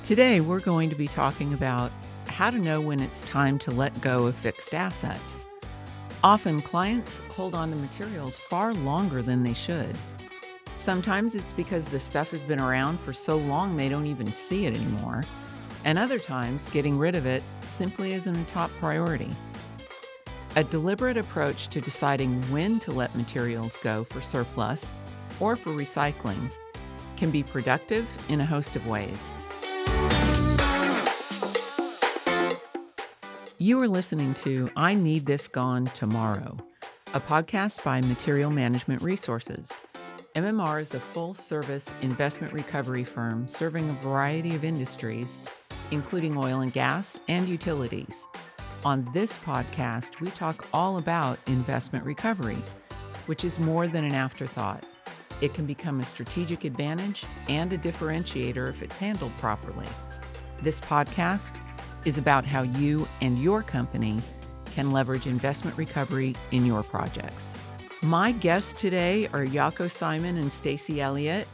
Today, we're going to be talking about how to know when it's time to let go of fixed assets. Often, clients hold on to materials far longer than they should. Sometimes it's because the stuff has been around for so long they don't even see it anymore. And other times, getting rid of it simply isn't a top priority. A deliberate approach to deciding when to let materials go for surplus or for recycling can be productive in a host of ways. You are listening to I Need This Gone Tomorrow, a podcast by Material Management Resources. MMR is a full-service investment recovery firm serving a variety of industries, including oil and gas and utilities. On this podcast, we talk all about investment recovery, which is more than an afterthought. It can become a strategic advantage and a differentiator if it's handled properly. This podcast is about how you and your company can leverage investment recovery in your projects. My guests today are Jaco, Saaiman, and Stacy, Elliott.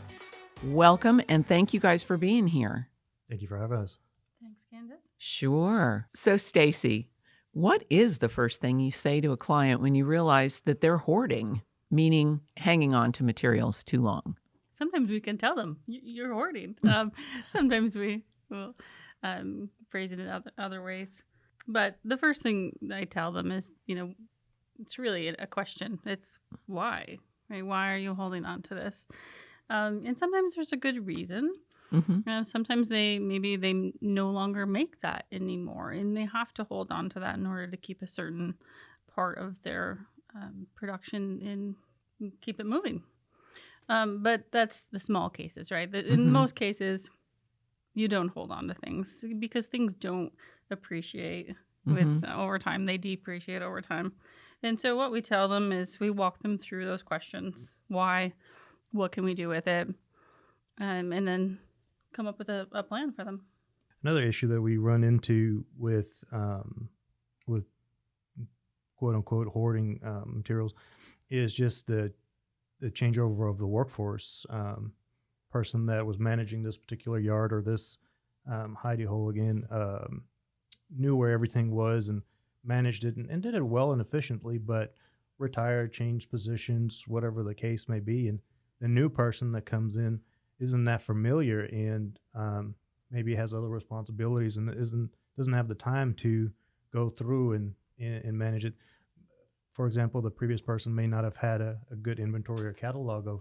Welcome, and thank you guys for being here. Thank you for having us. Thanks, Kandice. Sure. So, Stacy, what is the first thing you say to a client when you realize that they're hoarding, meaning hanging on to materials too long? Sometimes we can tell them, you're hoarding. Sometimes we will phrase it in other ways. But the first thing I tell them is, it's really a question. It's why, right? Why are you holding on to this? And sometimes there's a good reason. Mm-hmm. Sometimes they no longer make that anymore, and they have to hold on to that in order to keep a certain part of their production and keep it moving. But that's the small cases, right? In most cases, you don't hold on to things because things don't appreciate with over time. They depreciate over time. And so what we tell them is we walk them through those questions. Why? What can we do with it? And then come up with a plan for them. Another issue that we run into with quote unquote hoarding materials is just the changeover of the workforce. Person that was managing this particular yard or this hidey hole again knew where everything was and managed it and did it well and efficiently, but retired, changed positions, whatever the case may be, and the new person that comes in isn't that familiar and maybe has other responsibilities and doesn't have the time to go through and manage it. For example, the previous person may not have had a good inventory or catalog of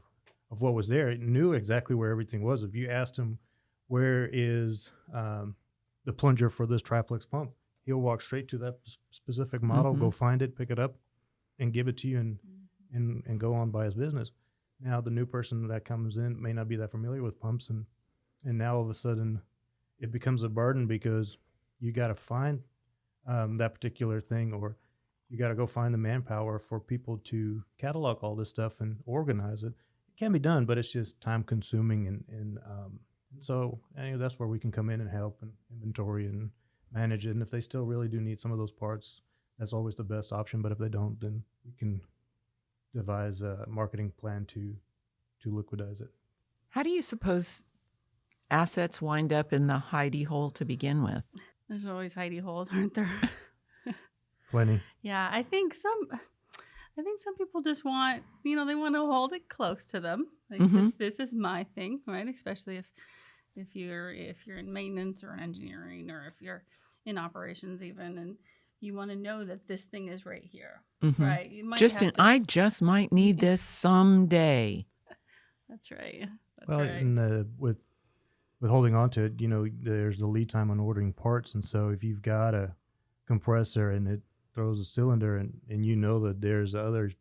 what was there. It knew exactly where everything was. If you asked him, where is the plunger for this triplex pump, he'll walk straight to that specific model, go find it, pick it up, and give it to you and go on by his business. Now, the new person that comes in may not be that familiar with pumps, and now all of a sudden it becomes a burden because you got to find that particular thing, or you got to go find the manpower for people to catalog all this stuff and organize it. It can be done, but it's just time consuming. And so that's where we can come in and help and inventory and manage it. And if they still really do need some of those parts, that's always the best option. But if they don't, then we can devise a marketing plan to liquidize it. How do you suppose assets wind up in the hidey hole to begin with? There's always hidey holes, aren't there? Plenty. Yeah, I think some people just want, they want to hold it close to them. Like this is my thing, right? Especially if you're in maintenance or in engineering or if you're in operations even, and you want to know that this thing is right here, right? You might I just might need this someday. That's right. Well, and with holding on to it, there's the lead time on ordering parts, and so if you've got a compressor and it throws a cylinder and that there's other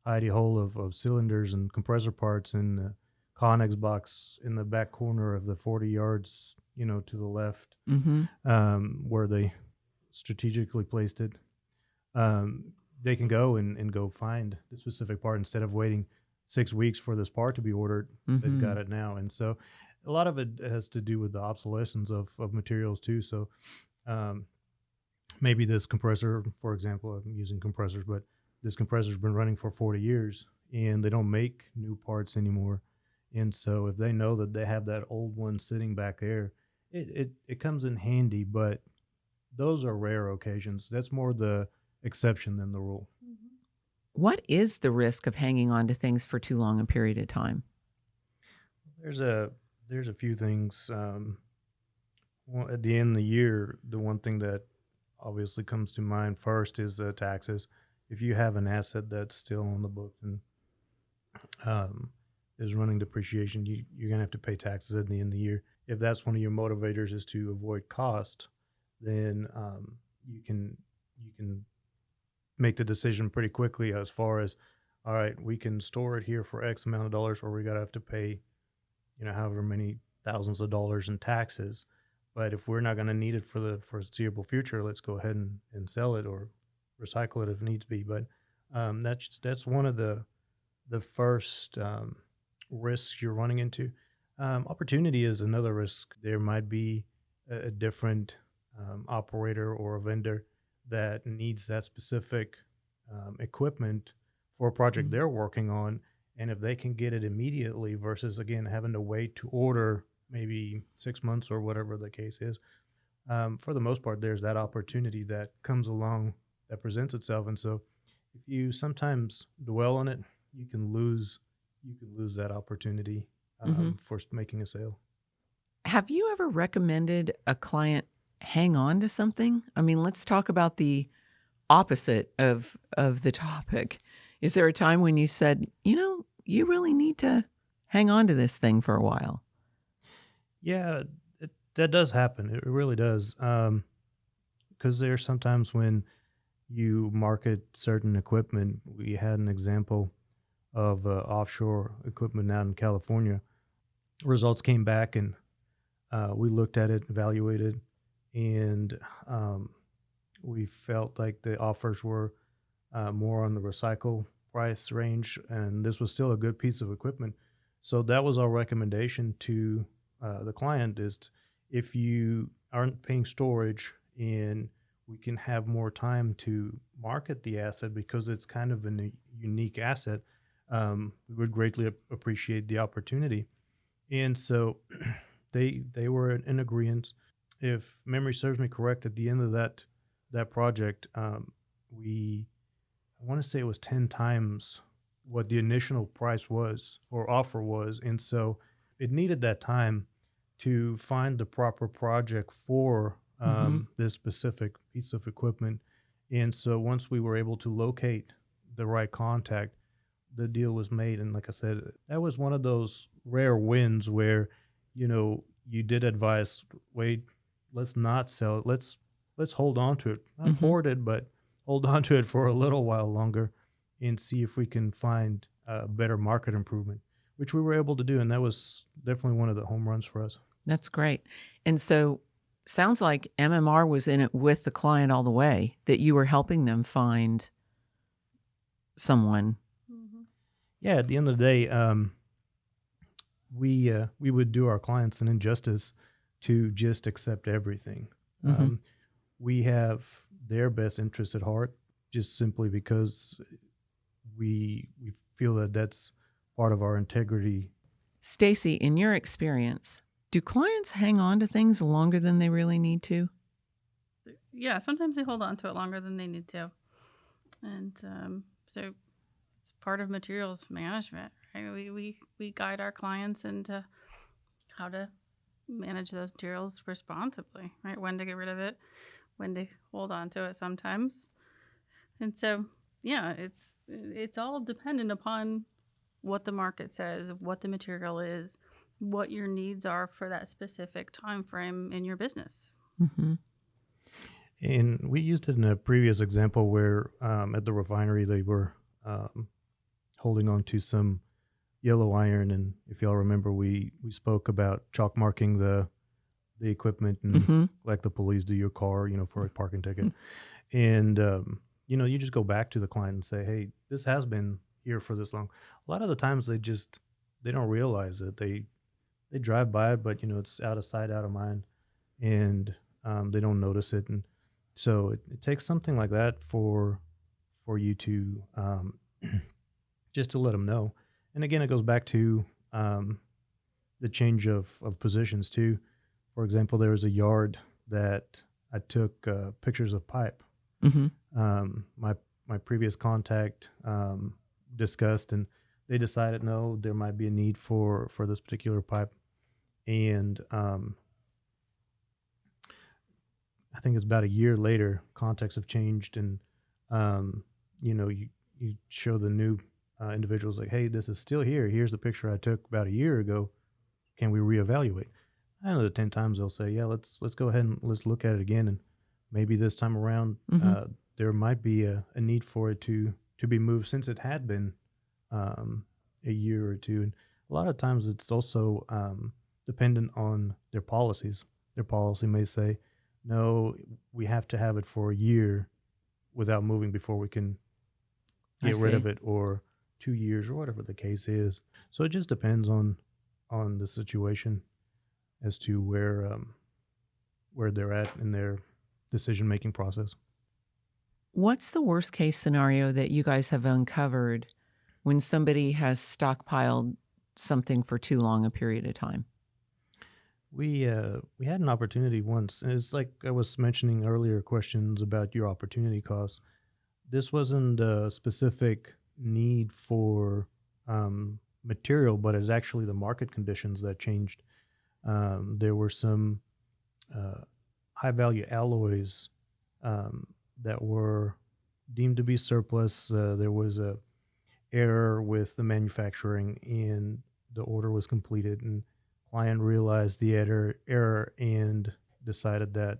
hidey hole of cylinders and compressor parts in the Connex box in the back corner of the 40 yards, to the left, where they strategically placed it, they can go and go find the specific part instead of waiting 6 weeks for this part to be ordered. They've got it now. And so a lot of it has to do with the obsolescence of materials too. So maybe this compressor, for example, I'm using compressors, but this compressor's been running for 40 years and they don't make new parts anymore. And so if they know that they have that old one sitting back there, it comes in handy, but those are rare occasions. That's more the exception than the rule. What is the risk of hanging on to things for too long a period of time? There's a few things. Well, at the end of the year, the one thing that obviously comes to mind first is taxes. If you have an asset that's still on the books and um, is running depreciation, you're gonna have to pay taxes at the end of the year. If that's one of your motivators is to avoid cost, then you can make the decision pretty quickly as far as, all right, we can store it here for X amount of dollars, or we gotta have to pay, however many thousands of dollars in taxes. But if we're not going to need it for the foreseeable future, let's go ahead and sell it or recycle it if needs be. But that's one of the first risks you're running into. Opportunity is another risk. There might be a different operator or a vendor that needs that specific equipment for a project they're working on, and if they can get it immediately versus again having to wait to order maybe 6 months or whatever the case is, for the most part there's that opportunity that comes along that presents itself. And so if you sometimes dwell on it, you can lose that opportunity Mm-hmm. for making a sale. Have you ever recommended a client hang on to something? I mean, let's talk about the opposite of the topic. Is there a time when you said, you really need to hang on to this thing for a while? Yeah, that does happen. It really does. Because there's sometimes when you market certain equipment. We had an example of offshore equipment out in California. Results came back, and we looked at it, evaluated, and we felt like the offers were more on the recycle price range, and this was still a good piece of equipment. So that was our recommendation to the client: if you aren't paying storage and we can have more time to market the asset because it's kind of a unique asset, we would greatly appreciate the opportunity. And so they were in agreement. If memory serves me correct, at the end of that project, we I want to say it was 10 times what the initial price was or offer was. And so it needed that time to find the proper project for Mm-hmm. this specific piece of equipment. And so once we were able to locate the right contact, the deal was made. And like I said, that was one of those rare wins where, you did advise, wait, let's not sell it. Let's hold on to it. Not Mm-hmm. hoard it, but hold on to it for a little while longer and see if we can find a better market improvement, which we were able to do. And that was definitely one of the home runs for us. That's great. And so sounds like MMR was in it with the client all the way, that you were helping them find someone. Mm-hmm. Yeah, at the end of the day, we would do our clients an injustice to just accept everything. Mm-hmm. We have their best interest at heart, just simply because we feel that that's part of our integrity. Stacy, in your experience, do clients hang on to things longer than they really need to? Yeah, sometimes they hold on to it longer than they need to. And so it's part of materials management, right? We guide our clients into how to manage those materials responsibly, right? When to get rid of it, when to hold on to it sometimes. And so, yeah, it's all dependent upon what the market says, what the material is, what your needs are for that specific time frame in your business. Mm-hmm. And we used it in a previous example where at the refinery they were holding on to some yellow iron, and if y'all remember, we spoke about chalk marking the equipment and Mm-hmm. like the police do your car, for a parking ticket. And you just go back to the client and say, hey, this has been here for this long. A lot of the times they don't realize it. They drive by it, but it's out of sight, out of mind, and they don't notice it. And so it takes something like that for you to just to let them know. And again, it goes back to the change of positions too. For example, there was a yard that I took pictures of pipe. Mm-hmm. My previous contact discussed, and they decided no, there might be a need for this particular pipe, and I think it's about a year later, contexts have changed, and you show the new individuals like, hey, this is still here. Here's the picture I took about a year ago. Can we reevaluate? I know that 10 times they'll say, yeah, let's go ahead and let's look at it again, and maybe this time around there might be a need for it to be moved since it had been a year or two. And a lot of times it's also dependent on their policies. Their policy may say, no, we have to have it for a year without moving before we can get rid of it, or 2 years, or whatever the case is. So it just depends on the situation as to where they're at in their decision-making process. What's the worst case scenario that you guys have uncovered when somebody has stockpiled something for too long a period of time? We had an opportunity once, and it's like I was mentioning earlier, questions about your opportunity cost. This wasn't a specific need for material, but it's actually the market conditions that changed. There were some high-value alloys that were deemed to be surplus. There was a error with the manufacturing, and the order was completed, and client realized the error and decided that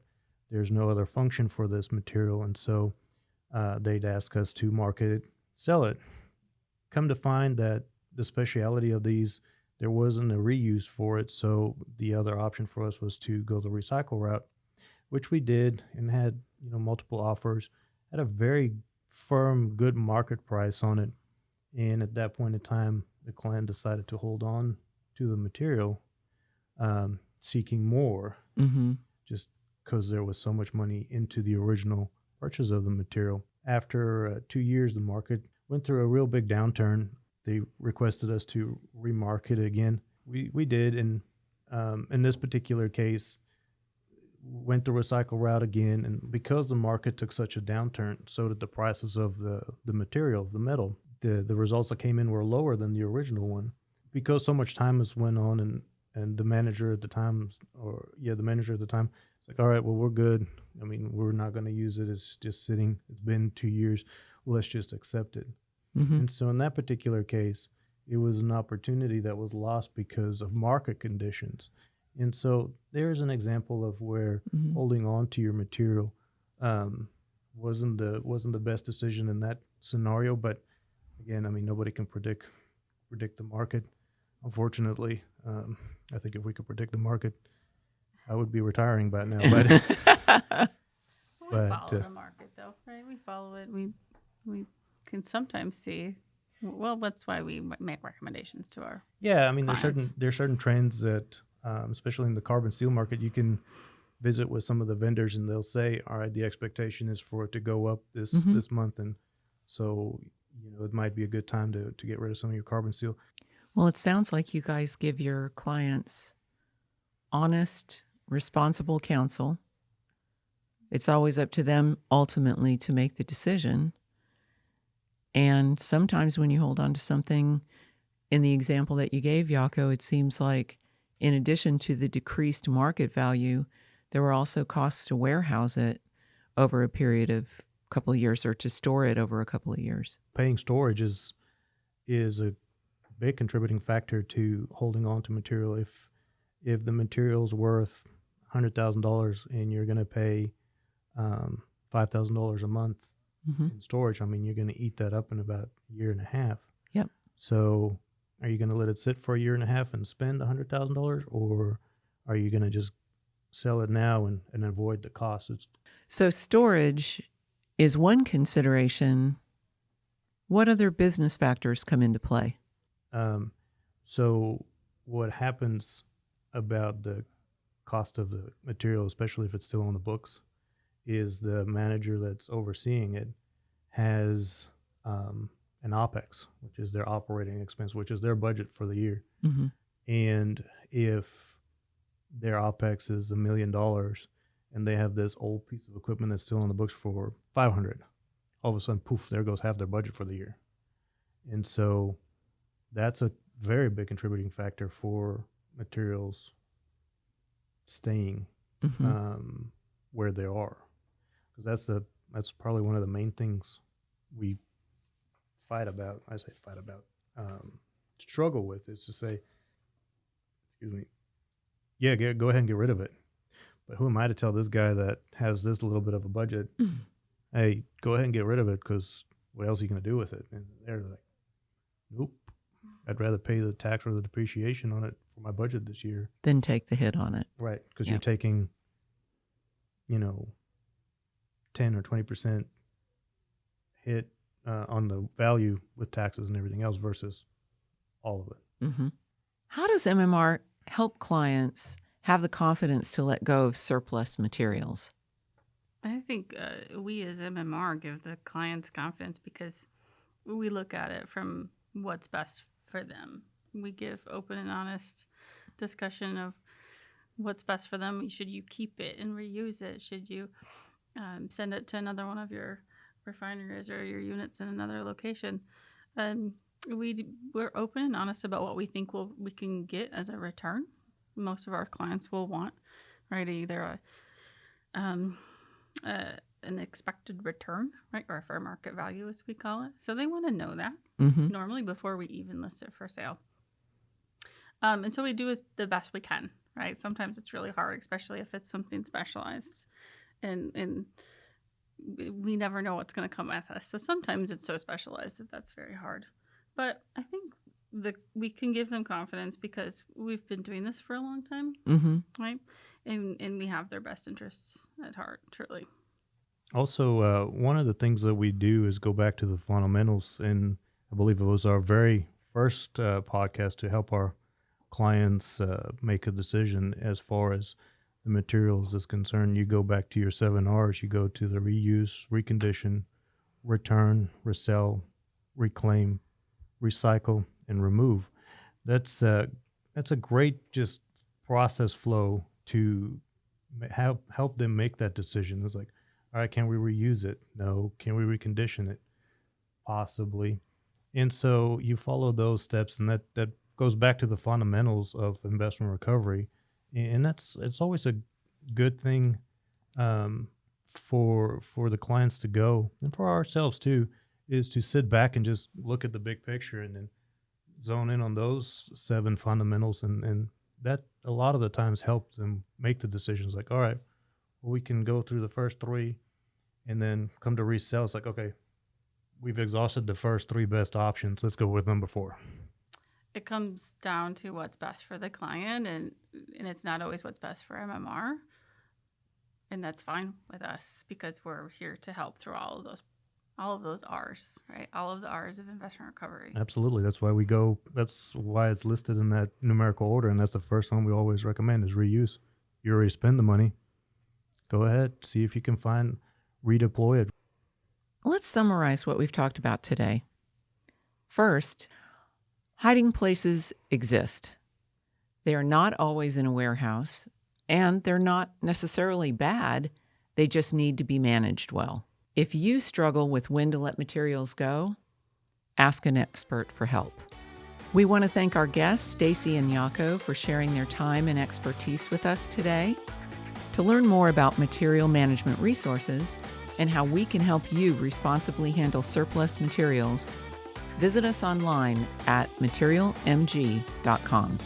there's no other function for this material, and so they'd ask us to market it, sell it. Come to find that the speciality of these, there wasn't a reuse for it, so the other option for us was to go the recycle route, which we did, and had multiple offers at a very firm, good market price on it. And at that point in time, the client decided to hold on to the material, seeking more, just because there was so much money into the original purchase of the material. After 2 years, the market went through a real big downturn. They requested us to remarket it again. We did, and in this particular case, went the recycle route again. And because the market took such a downturn, so did the prices of the material, the metal. The results that came in were lower than the original one. Because so much time has went on, and the manager at the time, it's like, all right, well, we're good. I mean, we're not going to use it. It's just sitting. It's been 2 years. Let's just accept it. And so in that particular case, it was an opportunity that was lost because of market conditions. And so there's an example of where holding on to your material wasn't the best decision in that scenario. But again, I mean, nobody can predict the market. Unfortunately, I think if we could predict the market, I would be retiring by now. But we follow the market, though, right? We follow it. We can sometimes see. Well, that's why we make recommendations to our I mean, clients. there's certain trends that, especially in the carbon steel market, you can visit with some of the vendors, and they'll say, all right, the expectation is for it to go up this month, and so it might be a good time to get rid of some of your carbon steel. Well, it sounds like you guys give your clients honest, responsible counsel. It's always up to them ultimately to make the decision. And sometimes when you hold on to something, in the example that you gave, Jaco, it seems like in addition to the decreased market value, there were also costs to warehouse it over a period of a couple of years, or to store it over a couple of years. Paying storage is a big contributing factor to holding on to material. If the material's worth $100,000 and you're going to pay $5,000 a month in storage, I mean, you're going to eat that up in about a year and a half. Yep. So are you going to let it sit for a year and a half and spend $100,000, or are you going to just sell it now and avoid the costs? So storage is one consideration. What other business factors come into play? So what happens about the cost of the material, especially if it's still on the books, is the manager that's overseeing it has an OPEX, which is their operating expense, which is their budget for the year. Mm-hmm. And if their OPEX is $1 million and they have this old piece of equipment that's still on the books for 500, all of a sudden, poof, there goes half their budget for the year. And so that's a very big contributing factor for materials staying where they are, because that's probably one of the main things we struggle with, is to say, excuse me, yeah, go ahead and get rid of it. But who am I to tell this guy that has this little bit of a budget, hey, go ahead and get rid of it, because what else are you going to do with it? And they're like, nope, I'd rather pay the tax or the depreciation on it for my budget this year Then take the hit on it. Right, because you're taking, 10 or 20% hit on the value with taxes and everything else versus all of it. Mm-hmm. How does MMR help clients have the confidence to let go of surplus materials? I think we as MMR give the clients confidence because we look at it from what's best for them. We give open and honest discussion of what's best for them. Should you keep it and reuse it? Should you send it to another one of your refineries or your units in another location? We're open and honest about what we think we can get as a return. Most of our clients will want, right, either an expected return, right, or a fair market value, as we call it. So they want to know that normally before we even list it for sale. And so we do the best we can, right? Sometimes it's really hard, especially if it's something specialized, and we never know what's going to come with us. So sometimes it's so specialized that's very hard. But I think we can give them confidence because we've been doing this for a long time, right? And we have their best interests at heart, truly. Also, one of the things that we do is go back to the fundamentals, and I believe it was our very first podcast to help our clients make a decision as far as the materials is concerned. You go back to your 7 R's. You go to the reuse, recondition, return, resell, reclaim, recycle, and remove. That's a great just process flow to help them make that decision. It's like, all right, can we reuse it? No. Can we recondition it? Possibly. And so you follow those steps, and that goes back to the fundamentals of investment recovery. And it's always a good thing for the clients to go, and for ourselves too, is to sit back and just look at the big picture and then zone in on those 7 fundamentals. And that a lot of the times helps them make the decisions like, all right, well, we can go through the first 3 and then come to resell. It's like, okay, we've exhausted the first 3 best options. Let's go with number 4. It comes down to what's best for the client, and it's not always what's best for MMR. And that's fine with us because we're here to help through all of those R's, right? All of the R's of investment recovery. Absolutely. That's why that's why it's listed in that numerical order. And that's the first one we always recommend is reuse. You already spend the money. Go ahead, see if you can redeploy it. Let's summarize what we've talked about today. First, hiding places exist. They are not always in a warehouse, and they're not necessarily bad. They just need to be managed well. If you struggle with when to let materials go, ask an expert for help. We want to thank our guests, Stacy and Jaco, for sharing their time and expertise with us today. To learn more about material management resources and how we can help you responsibly handle surplus materials, visit us online at materialmg.com.